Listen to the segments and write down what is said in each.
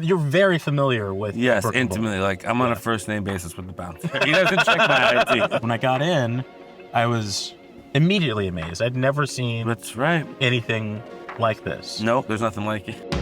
You're very familiar with Yes, Brooklyn intimately. Bowl. Like, I'm on a first name basis with the bouncer. He doesn't check my ID. When I got in, I was immediately amazed. I'd never seen That's right. anything like this. Nope, there's nothing like it.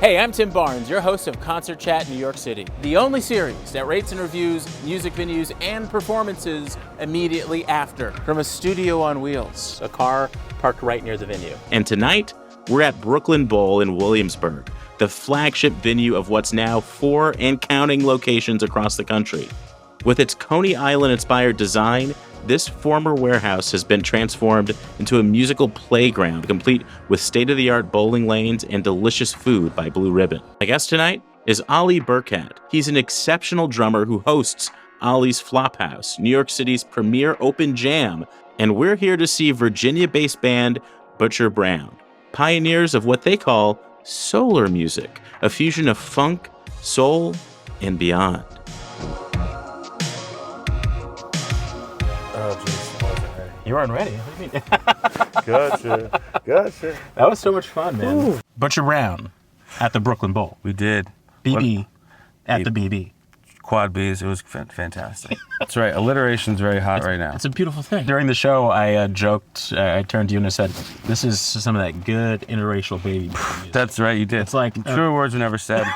Hey, I'm Tim Barnes, your host of Concert Chat New York City, the only series that rates and reviews music venues and performances immediately after, from a studio on wheels, a car parked right near the venue. And tonight, we're at Brooklyn Bowl in Williamsburg, the flagship venue of what's now 4 and counting locations across the country. With its Coney Island-inspired design, this former warehouse has been transformed into a musical playground, complete with state-of-the-art bowling lanes and delicious food by Blue Ribbon. My guest tonight is Ali Burkhat. He's an exceptional drummer who hosts Ali's Flophouse, New York City's premier open jam, and we're here to see Virginia-based band Butcher Brown, pioneers of what they call solar music, a fusion of funk, soul, and beyond. Oh, jeez. I wasn't ready. You weren't ready. What do you mean? Gotcha. That was so much fun, man. Ooh. Butcher Brown at the Brooklyn Bowl. We did. BB at the BB. Quad Bs. It was fantastic. That's right. Alliteration's very hot right now. It's a beautiful thing. During the show, I joked, I turned to you and I said, this is some of that good interracial baby music. That's right, you did. It's like... Truer words were never said.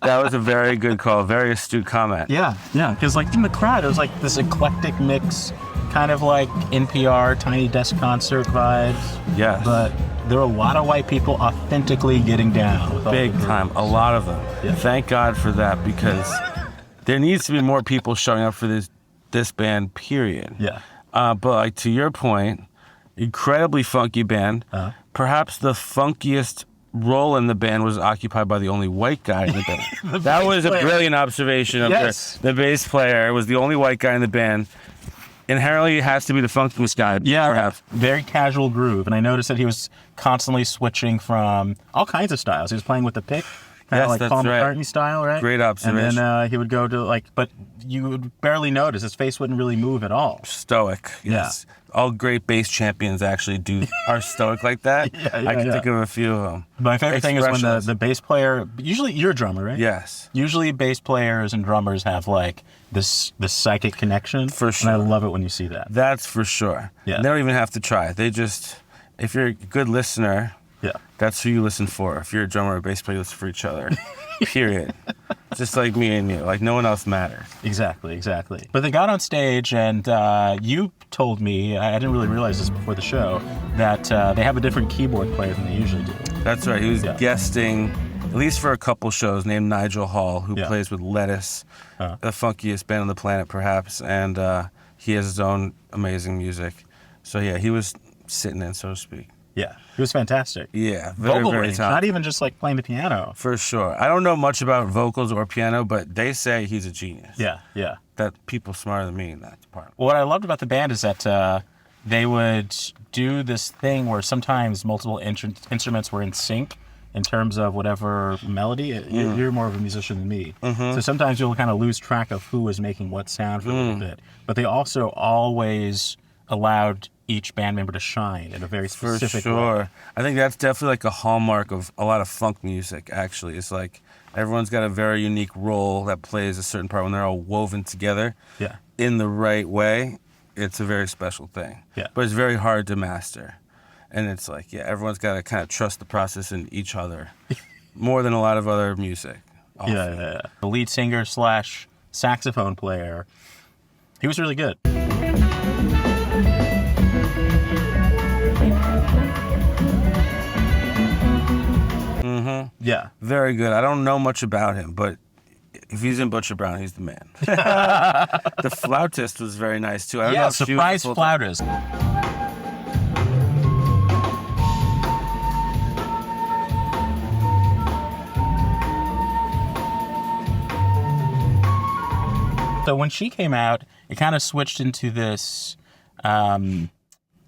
That was a very good call. Very astute comment. Yeah. Because like in the crowd, it was like this eclectic mix, kind of like NPR, Tiny Desk Concert vibes. Yes. But there were a lot of white people authentically getting down. With all Big the time. A lot of them. Yeah. Thank God for that, because there needs to be more people showing up for this band, period. Yeah. But like to your point, incredibly funky band. Perhaps the funkiest role in the band was occupied by the only white guy in the band. That was a brilliant observation of the bass player was the only white guy in the band. Inherently, it has to be the funkiest guy. Yeah, perhaps. Very casual groove. And I noticed that he was constantly switching from all kinds of styles. He was playing with the pick, kind of like that's Paul right. McCartney style, right? Great observation. And then he would go to but you would barely notice. His face wouldn't really move at all. Stoic, yes. Yeah. All great bass champions actually are stoic like that. I can think of a few of them. My favorite thing is when the bass player, usually you're a drummer, right? Yes. Usually bass players and drummers have like this psychic connection. For sure. And I love it when you see that. That's for sure. Yeah. They don't even have to try. They just, if you're a good listener, that's who you listen for. If you're a drummer or a bass player, you listen for each other. Period. Just like me and you. Like no one else matters. Exactly. But they got on stage and you told me, I didn't really realize this before the show, that they have a different keyboard player than they usually do. That's right. He was guesting, at least for a couple shows, named Nigel Hall, who plays with Lettuce, the funkiest band on the planet perhaps, and he has his own amazing music. So yeah, he was sitting in, so to speak. Yeah, he was fantastic. Yeah, vocal very range, talented. not even just like playing the piano. For sure. I don't know much about vocals or piano, but they say he's a genius. Yeah. That people smarter than me in that department. What I loved about the band is that they would do this thing where sometimes multiple instruments were in sync in terms of whatever melody. You're more of a musician than me. So sometimes you'll kind of lose track of who was making what sound for a little bit. But they also always allowed each band member to shine in a very specific way. I think that's definitely like a hallmark of a lot of funk music, actually. It's like everyone's got a very unique role that plays a certain part when they're all woven together in the right way. It's a very special thing. Yeah. But it's very hard to master. And it's like, everyone's got to kind of trust the process in each other more than a lot of other music. Often. Yeah. The lead singer / saxophone player, he was really good. Yeah. Very good. I don't know much about him, but if he's in Butcher Brown, he's the man. The flautist was very nice, too. I don't know if surprise flautist. So when she came out, it kind of switched into this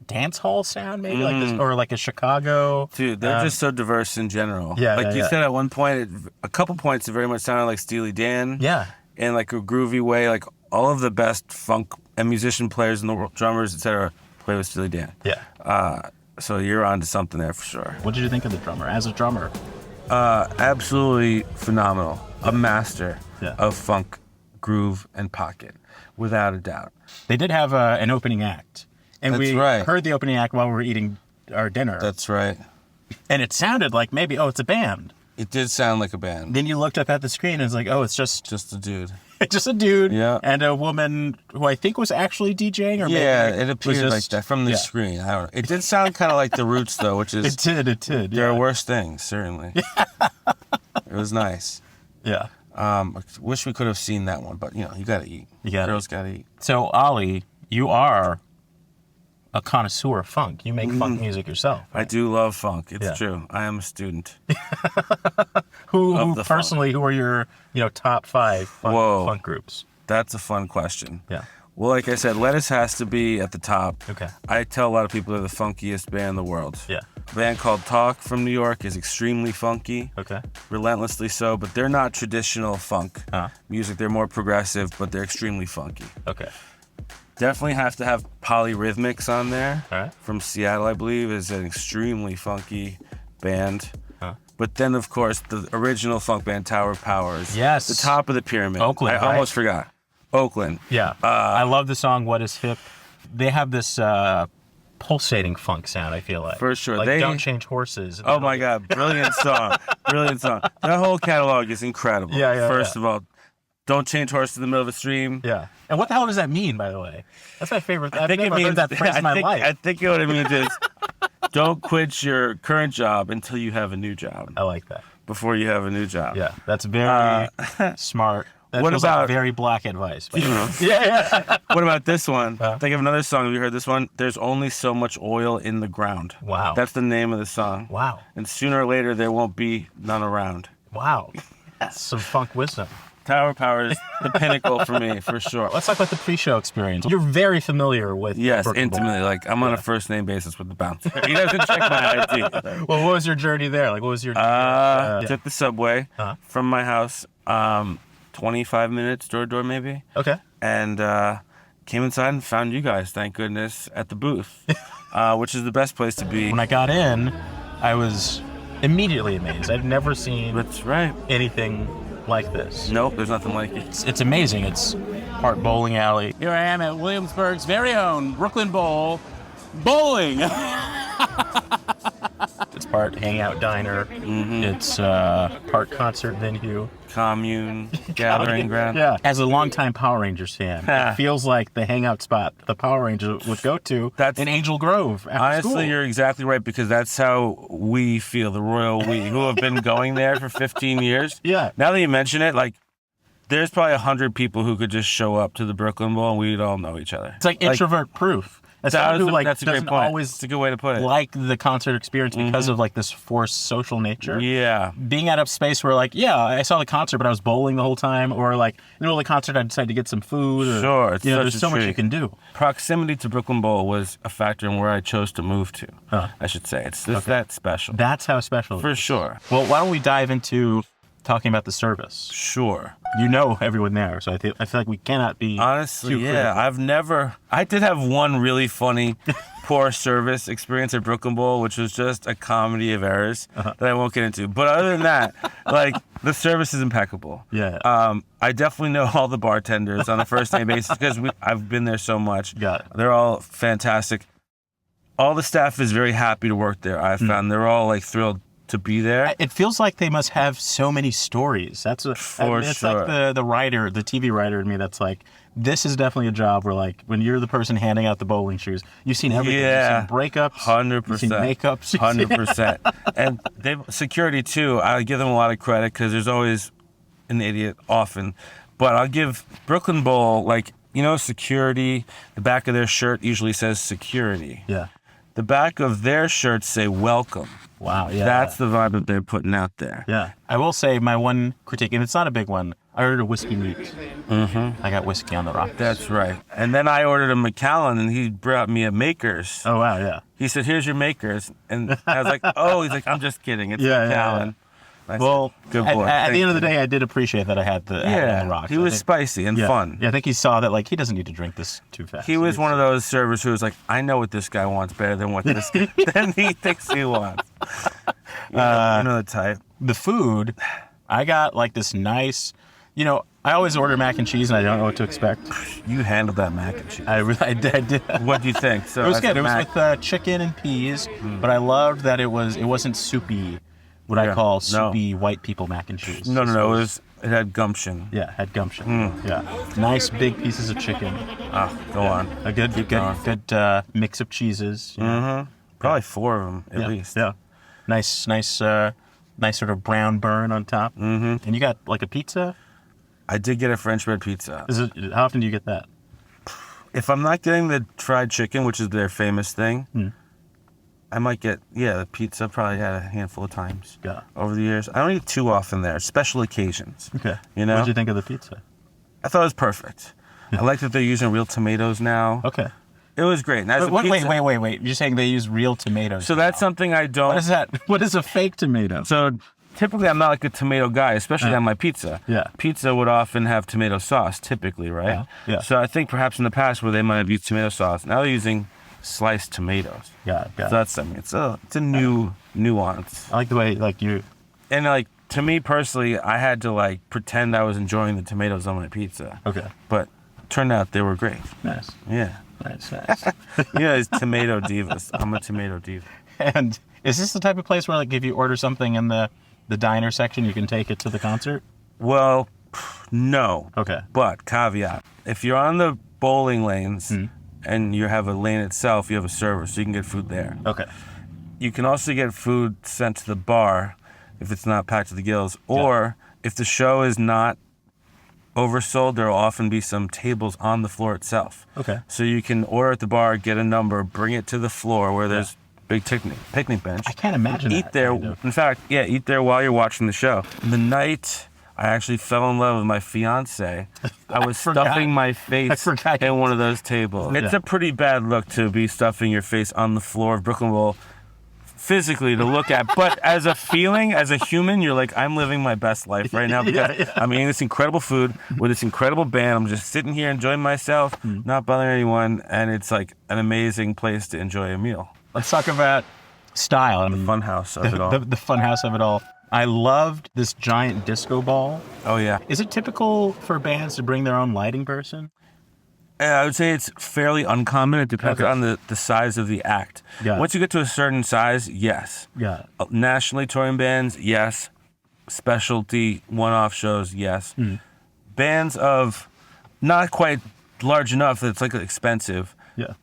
dance hall sound, maybe like this, or like a Chicago. Dude, they're just so diverse in general. Yeah, like yeah, you yeah. said at one point, a couple points, it very much sounded like Steely Dan. Yeah. In like a groovy way, like all of the best funk and musician players in the world, drummers, etc., play with Steely Dan. Yeah. So you're onto something there for sure. What did you think of the drummer? As a drummer, Absolutely phenomenal. A master Yeah. of funk, groove, and pocket, without a doubt. they did have an opening act, and That's we right. heard the opening act while we were eating our dinner, That's right. and it sounded like maybe it's a band. It did sound like a band. Then you looked up at the screen and it's like, it's just Just a dude. just a dude Yeah. and a woman who I think was actually DJing, or Yeah, maybe it appeared was like just- that from the yeah. screen. I don't know. It did sound kind of like the Roots, though, which is It did. there Yeah. are worse things, certainly. It was nice. Yeah. I wish we could have seen that one, but you gotta eat. You gotta Girls gotta eat. So Ollie, you are a connoisseur of funk. You make funk music yourself. I do love funk. It's Yeah. true. I am a student. Who the personally, who are your top 5 Whoa. funk groups? That's a fun question. Yeah. Well, like I said, Lettuce has to be at the top. Okay. I tell a lot of people they're the funkiest band in the world. Yeah. A band called Talk from New York is extremely funky. Okay. Relentlessly so, but they're not traditional funk music. They're more progressive, but they're extremely funky. Okay. Definitely have to have Polyrhythmics on there. All right. From Seattle, I believe, is an extremely funky band. Huh. But then, of course, the original funk band Tower of Power is Yes. the top of the pyramid. Oakland, I right? almost forgot. Oakland. Yeah. I love the song "What Is Hip." They have this pulsating funk sound. I feel like For sure. Like They- Don't Change Horses. Oh my God, brilliant song. Brilliant song. That whole catalog is incredible. Yeah, First of all, Don't Change Horse in the middle of a stream. Yeah. And what the hell does that mean, by the way? That's my favorite. I've think it never means heard that phrase in my life. I think what it means is don't quit your current job until you have a new job. I like that. Before you have a new job. Yeah, that's very smart. That what feels like about- very black advice? But yeah. What about this one? Think of another song. Have you heard this one? There's only so much oil in the ground. Wow. That's the name of the song. Wow. And sooner or later, there won't be none around. Wow. That's some funk wisdom. Tower Power is the pinnacle for me, for sure. Let's talk about the pre-show experience. You're very familiar with Yes, Brooklyn Bowl. intimately. Like, I'm on a first name basis with the bouncer. He doesn't check my ID. Well, what was your journey there? Like, what was your Took the subway from my house, 25 minutes door to door maybe, Okay. and came inside and found you guys, thank goodness, at the booth, which is the best place to be. When I got in, I was immediately amazed. I'd never seen That's right. anything like this. Nope, there's nothing like it. It's amazing. It's part bowling alley. Here I am at Williamsburg's very own Brooklyn Bowl bowling. It's part hangout diner. It's part concert venue. Commune, gathering ground. Yeah. As a longtime Power Rangers fan, it feels like the hangout spot the Power Rangers would go to in Angel Grove after Honestly, school. you're exactly right, because that's how we feel, the royal we, who have been going there for 15 years. Yeah. Now that you mention it, like, there's probably 100 people who could just show up to the Brooklyn Bowl and we'd all know each other. It's like introvert proof. As someone who that's a great doesn't point. always It's a good way to put it. like the concert experience because of like this forced social nature. Yeah. Being at a space where like, yeah, I saw the concert, but I was bowling the whole time, or like in the middle of the concert, I decided to get some food. Or, Sure, it's such there's a so much treat. you can do. Proximity to Brooklyn Bowl was a factor in where I chose to move to, I should say. It's that special. That's how special it For is. sure. Well, why don't we dive into talking about the service? Sure. You know everyone there, so I feel like we cannot be Honestly, too yeah. I did have one really funny poor service experience at Brooklyn Bowl, which was just a comedy of errors that I won't get into. But other than that, like, the service is impeccable. Yeah. I definitely know all the bartenders on a first name basis because I've been there so much. Got it. They're all fantastic. All the staff is very happy to work there. I found they're all like thrilled to be there. It feels like they must have so many stories. It's sure. like the writer, the TV writer in me that's like, this is definitely a job where like when you're the person handing out the bowling shoes, you've seen everything. Yeah. You've seen breakups. 100%. You've seen makeups. 100%. And they've security too. I give them a lot of credit because there's always an idiot often. But I'll give Brooklyn Bowl, like, security, the back of their shirt usually says security. Yeah. The back of their shirts say welcome. Wow. Yeah. That's the vibe that they're putting out there. Yeah. I will say my one critique, and it's not a big one, I ordered a whiskey neat. Mm-hmm. I got whiskey on the rocks. That's right. And then I ordered a Macallan, and he brought me a Makers. Oh, wow, yeah. He said, "Here's your Makers." And I was like, "Oh," he's like, "I'm just kidding. It's Yeah, Macallan." yeah. I said, Well, good boy. at the end of the day, I did appreciate that I had the on the rocks. He was spicy and fun. Yeah, I think he saw that, like, he doesn't need to drink this too fast. He was one of those servers who was like, "I know what this guy wants better than what this than he thinks he wants." You know the type. The food, I got, like, this nice, I always order mac and cheese, and I don't know what to expect. You handled that mac and cheese. I did. What do you think? So It was good. It was with chicken and peas, but I loved that it wasn't soupy, what I call soupy white people mac and cheese. No. It had gumption. Yeah, had gumption. Yeah, nice big pieces of chicken. Go on. A good mix of cheeses. Probably 4 of them at least. Yeah, nice sort of brown burn on top. Mm-hmm. And you got like a pizza. I did get a French bread pizza. How often do you get that? If I'm not getting the fried chicken, which is their famous thing, I might get, the pizza. Probably had a handful of times over the years. I don't eat too often there, special occasions. Okay. You know? What did you think of the pizza? I thought it was perfect. I like that they're using real tomatoes now. Okay. It was great. Wait. You're saying they use real tomatoes? So that's something I don't... What is that? What is a fake tomato? So typically I'm not like a tomato guy, especially on my pizza. Yeah. Pizza would often have tomato sauce, typically, right? Yeah. So I think perhaps in the past where they might have used tomato sauce, now they're using sliced tomatoes. Got it. So that's something. It's a new nuance. I like the way you... And like to me personally, I had to like pretend I was enjoying the tomatoes on my pizza. Okay. But turned out they were great. Nice. Yeah. Nice. It's tomato divas. I'm a tomato diva. And is this the type of place where, like, if you order something in the diner section, you can take it to the concert? Well, no. Okay. But caveat: if you're on the bowling lanes and you have a lane itself, you have a server, so you can get food there. Okay. You can also get food sent to the bar if it's not packed to the gills, or if the show is not oversold, there will often be some tables on the floor itself. Okay. So you can order at the bar, get a number, bring it to the floor where there's big picnic bench. I can't imagine Eat that. there. Kind of. In fact, eat there while you're watching the show. The night I actually fell in love with my fiance, I was stuffing my face in one of those tables. It's a pretty bad look to be stuffing your face on the floor of Brooklyn Bowl physically to look at, but as a feeling, as a human, you're like, I'm living my best life right now because I'm eating this incredible food with this incredible band. I'm just sitting here enjoying myself, not bothering anyone, and it's like an amazing place to enjoy a meal. Let's talk about style. The fun house of it all. The fun house of it all. I loved this giant disco ball. Oh, yeah. Is it typical for bands to bring their own lighting person? I would say it's fairly uncommon. It depends on the size of the act. Once you get to a certain size, yes. Yeah. Nationally touring bands, yes. Specialty one-off shows, yes. Bands of not quite large enough that it's like expensive. Yeah.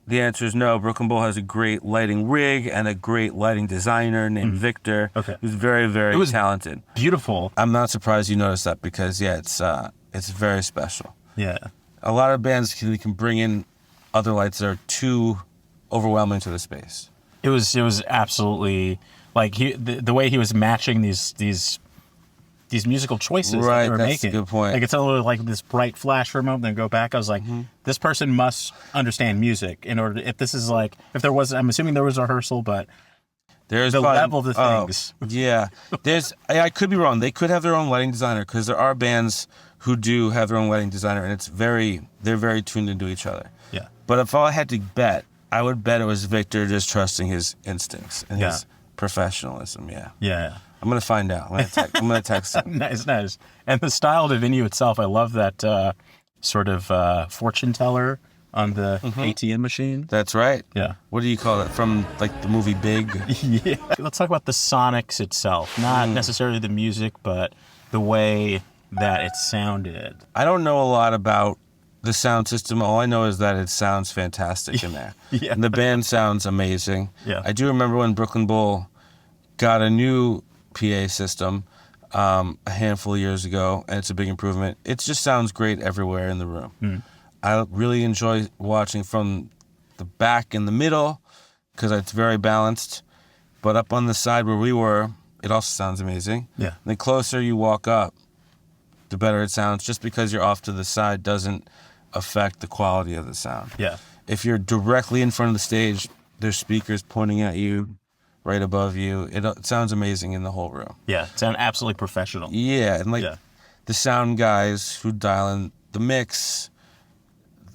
The answer is no. Brooklyn Bowl has a great lighting rig and a great lighting designer named Victor, who's very, very talented. Beautiful. I'm not surprised you noticed that because, it's very special. Yeah. A lot of bands can bring in other lights that are too overwhelming to the space. It was absolutely like the way he was matching these musical choices right, that they were that's making. a good point. Like it's a little like this bright flash for a moment, then go back. I was like, this person must understand music in order to, if there was, I'm assuming there was a rehearsal, but there's the level of the things. Yeah. I could be wrong. They could have their own lighting designer because there are bands who do have their own lighting designer, and they're very tuned into each other. Yeah. But if I had to bet, I would bet it was Victor just trusting his instincts and his professionalism. Yeah. Yeah. I'm gonna find out. I'm gonna text him. Nice. And the style of the venue itself, I love that sort of fortune teller on the ATM machine. That's right. Yeah. What do you call it? From like the movie Big? Yeah. Let's talk about the sonics itself. Not necessarily the music, but the way that it sounded. I don't know a lot about the sound system. All I know is that it sounds fantastic in there. And the band sounds amazing. Yeah. I do remember when Brooklyn Bowl got a new PA system a handful of years ago, and it's a big improvement. It just sounds great everywhere in the room. I really enjoy watching from the back and the middle because it's very balanced. But up on the side where we were, it also sounds amazing. Yeah. And the closer you walk up the better it sounds. Just because you're off to the side doesn't affect the quality of the sound. Yeah. If you're directly in front of the stage, there's speakers pointing at you, right above you. It sounds amazing in the whole room. Yeah. Sound absolutely professional. Yeah, and like the sound guys who dial in the mix,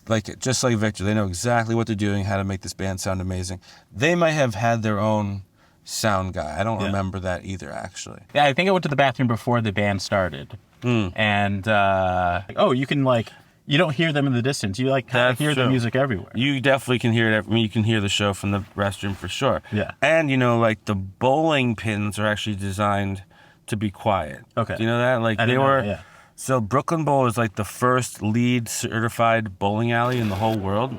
like just like Victor, they know exactly what they're doing, how to make this band sound amazing. They might have had their own sound guy. I don't remember that either, actually. Yeah, I think I went to the bathroom before the band started. And, you can like, you don't hear them in the distance. You like kind of hear the music everywhere. You definitely can hear it. You can hear the show from the restroom for sure. Yeah. And, like the bowling pins are actually designed to be quiet. Okay. Do you know that? Like they were... So Brooklyn Bowl is like the first LEED certified bowling alley in the whole world.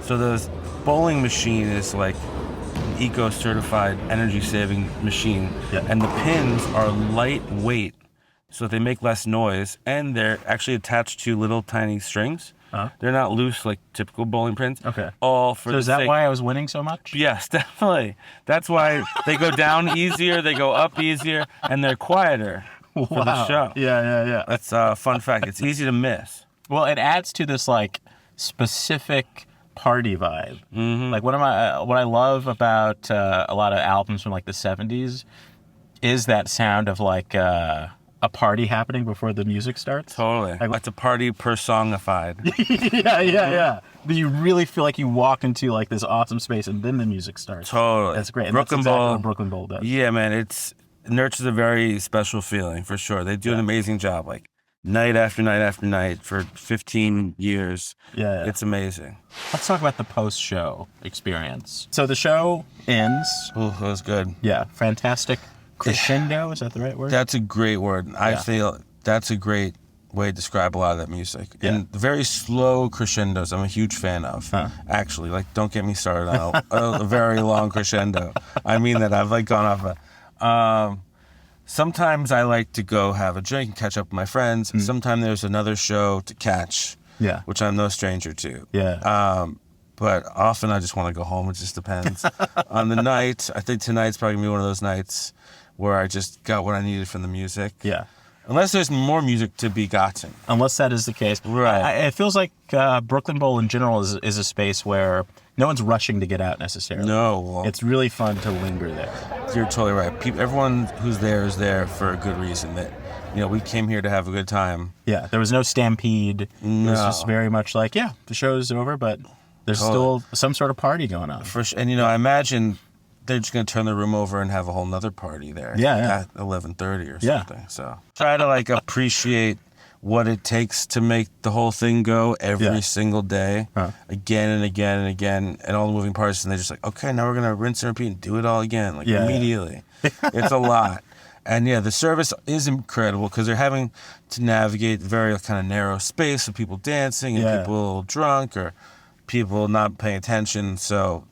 So the bowling machine is like an eco-certified energy-saving machine. Yeah. And the pins are lightweight, so they make less noise, and they're actually attached to little tiny strings. They're not loose like typical bowling pins. Okay. All for So is that why I was winning so much? Yes, definitely. That's why they go down easier, they go up easier, and they're quieter. For the show. Yeah. That's a fun fact. It's easy to miss. Well, it adds to this like specific party vibe. Like what I love about a lot of albums from like the 70s is that sound of like a party happening before the music starts. Totally. Like, it's a party personified. Yeah. You really feel like you walk into like this awesome space and then the music starts. Totally. That's great. And Brooklyn that's exactly Bowl. what Brooklyn Bowl does. Yeah, man. It nurtures a very special feeling for sure. They do an amazing job, like night after night after night for 15 years. Yeah. It's amazing. Let's talk about the post-show experience. So the show ends. Oh, that was good. Yeah, fantastic crescendo. Is that the right word? That's a great word. I feel that's a great way to describe a lot of that music. Yeah. And very slow crescendos, I'm a huge fan of. Actually, like, don't get me started on a very long crescendo. I mean that. I've like gone off sometimes I like to go have a drink and catch up with my friends. Sometimes there's another show to catch, which I'm no stranger to. Yeah. But often I just want to go home. It just depends on the night. I think tonight's probably going to be one of those nights where I just got what I needed from the music. Yeah. Unless there's more music to be gotten. Unless that is the case. Right. It feels like Brooklyn Bowl in general is a space where no one's rushing to get out necessarily. No. It's really fun to linger there. You're totally right. Everyone who's there is there for a good reason. That, we came here to have a good time. Yeah. There was no stampede. No. It was just very much like, the show's over, but there's still some sort of party going on. And, I imagine they're just going to turn the room over and have a whole nother party there. Yeah. At 11:30 or something. So try to appreciate what it takes to make the whole thing go every single day, again and again and again, and all the moving parts. And they're just like, okay, now we're going to rinse and repeat and do it all again, immediately. It's a lot. And the service is incredible because they're having to navigate very kind of narrow space of people dancing and people drunk or people not paying attention. So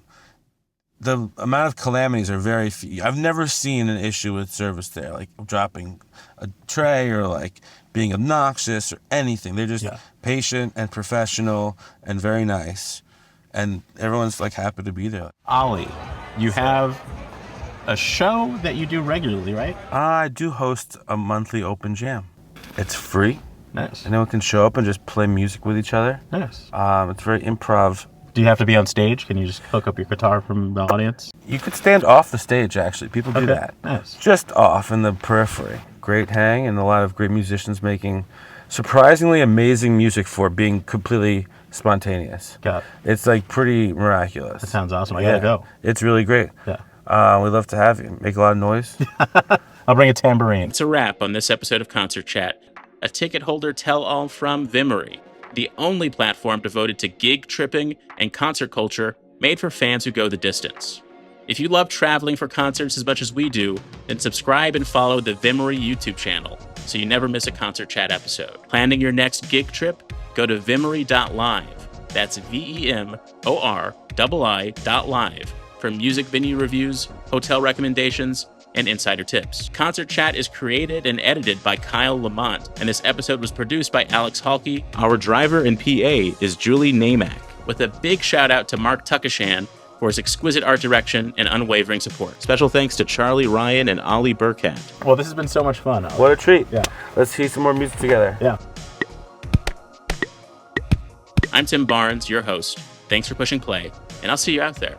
the amount of calamities are very few. I've never seen an issue with service there, like dropping a tray or being obnoxious or anything. They're just patient and professional and very nice. And everyone's happy to be there. Ollie, you have a show that you do regularly, right? I do host a monthly open jam. It's free. Nice. Anyone can show up and just play music with each other. Nice. It's very improv. Do you have to be on stage? Can you just hook up your guitar from the audience? You could stand off the stage, actually. People do that. Nice. Just off in the periphery. Great hang and a lot of great musicians making surprisingly amazing music for being completely spontaneous. Got it. It's pretty miraculous. That sounds awesome. I gotta go. It's really great. Yeah. We'd love to have you. Make a lot of noise. I'll bring a tambourine. It's a wrap on this episode of Concert Chat, a ticket holder tell-all from VEMORii, the only platform devoted to gig tripping and concert culture made for fans who go the distance. If you love traveling for concerts as much as we do, then subscribe and follow the VEMORii YouTube channel so you never miss a Concert Chat episode. Planning your next gig trip? Go to VEMORii.live. That's VEMORii.live for music venue reviews, hotel recommendations, and insider tips. Concert Chat is created and edited by Kyle Lamont, and this episode was produced by Alex Halke. Our driver and PA is Julie Namack, with a big shout out to Mark Tuckashan for his exquisite art direction and unwavering support. Special thanks to Charlie Ryan and Ollie Burkett. Well, this has been so much fun. What a treat. Yeah. Let's see some more music together. Yeah. I'm Tim Barnes, your host. Thanks for pushing play, and I'll see you out there.